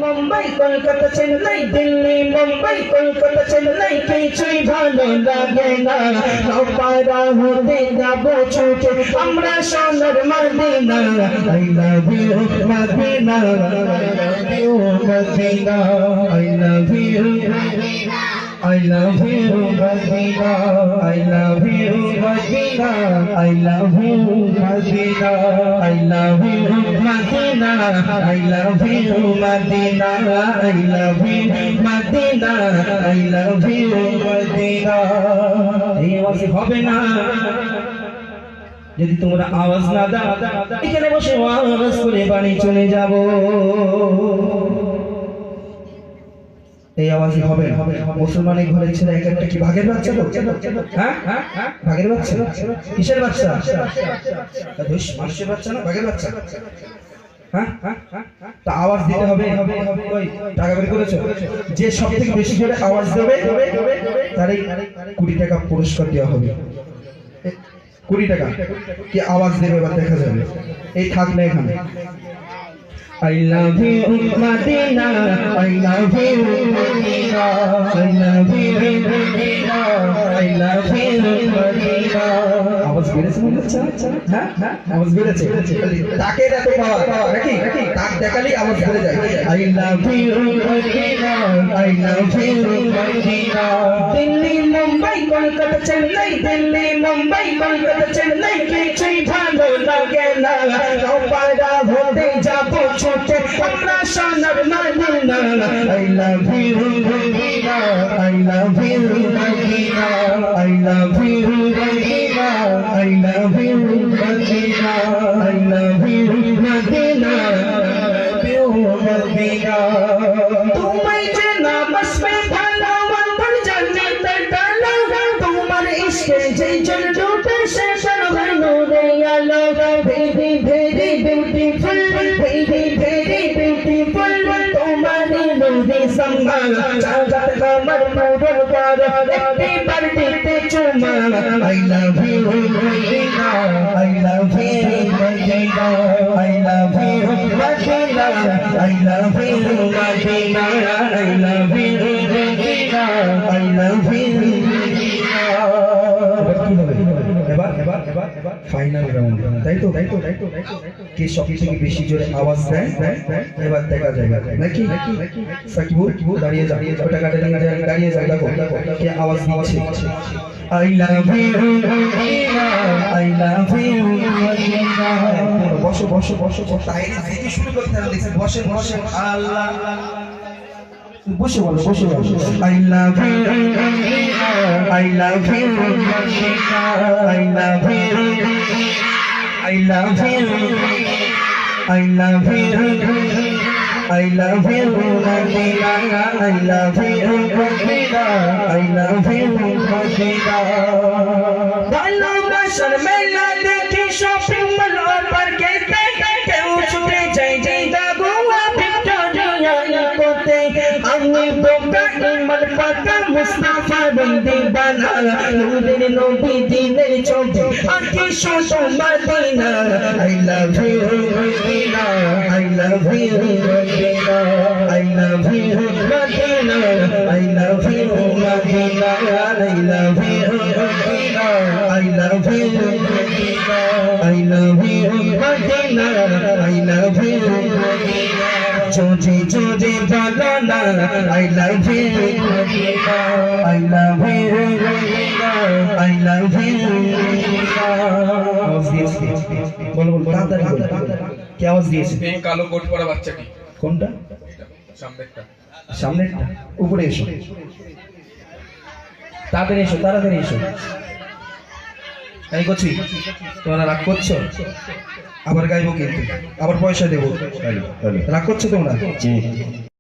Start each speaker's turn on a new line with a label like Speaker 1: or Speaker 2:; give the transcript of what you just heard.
Speaker 1: মুম্বাই কলকাতা চেন্নাই দিল্লি মুম্বাই কলকাতা চেন্নাই কিছুই ভালো লাগে না পারা হতে যাবো ছুটে আমরা সোনার Madina I love you Madina I love you I love you Madina I love you Madina I love you Madina I love you Madina I love you Madina I love you Madina I love you Madina এই আওয়াজ হবে না যদি তোমরা আওয়াজ না দাও এখানে বসে আওয়াজ করে বাড়ি চলে যাব এই আওয়াজই হবে মুসলমানের ঘরে ছেলে এক একটা কি ভাগের বাচ্চা তো হ্যাঁ ভাগের বাচ্চা কিসের বাচ্চা দুশ মানুষের বাচ্চা না ভাগের বাচ্চা হ্যাঁ তা আওয়াজ দিতে হবে ওই টাকা বের করেছো যে সবথেকে বেশি জোরে আওয়াজ দেবে তারই 20 টাকা পুরস্কার দেওয়া হবে 20 টাকা কি আওয়াজ দেবে বা দেখা যাবে এই থাক না এখানে I love you Madina I love you Madina I love you Madina I love you Madina আওয়াজ বেড়েছে মনে হচ্ছে হ্যাঁ আওয়াজ বেড়েছে তাকে দেখো বাবা নাকি তাক দেখালেই আওয়াজ বেড়ে যায় I love you Madina I love you Madina Delhi Mumbai Kolkata Chennai Delhi Mumbai Kolkata Chennai কিছুই ভালো লাগে না পারা হতে যাবো ছুটে আমরা সোনার Madina I love you Madina I love you Madina I love you Madina I love you Madina I love you Madina তোমায় যে না বসবে ভালো আমার জান্নাতের ডালা তোমার ইশকে যেই জন ডুবে সে সরবার নূরে আলো very very beautiful very very beautiful তোমার নূরে সম্মান জাগাত আমার মোর কর একটি বার দিতে চুমা I love you Madina I love you Madina I love you Madina I love you Madina I love you Madina I love you এবার ফাইনাল রাউন্ড তাই তো কে সবথেকে বেশি জোরে আওয়াজ দেয় এবার দেখা যায় নাকি সাকিব দাঁড়িয়ে যা ওটা কাটে দাঁড়িয়ে যা দেখো কে আওয়াজ দিচ্ছে I love you I love you বসো তাইরে থেকে শুরু করতে হবে বসে আল্লাহ বসে বলো I love you I love you I love you I love you I love you I love you Madina I love you Madina I love you Madina ভালোবাসার মেলা দেখি শপিং মল অফার কেতে কেউ ছুটে যায় দাগুয়া ভিক্টোরিয়া কোতে আমি বোকা ইমাল পাকা মুস্তাফা বন্দি বানা নূরের নবী দিনের ছবি আঁকি শুধু Medina I love you Madina I love you Madina I love you Madina I love you Madina I love you Madina I love you Madina I love you Madina I love you Madina Jodi balana I love you Madina I love you Madina I love you বলো তাড়াতাড়ি কি আওয়াজ দিয়েছে
Speaker 2: এই কালো coat পরা বাচ্চা কি
Speaker 1: কোনটা সামনেরটা উপরে এসো তাড়াতাড়ি এসো এই করছি তোমরা রাগ করছো আবার গাইবো কিন্তু আবার পয়সা দেবো রাগ করছো তোমরা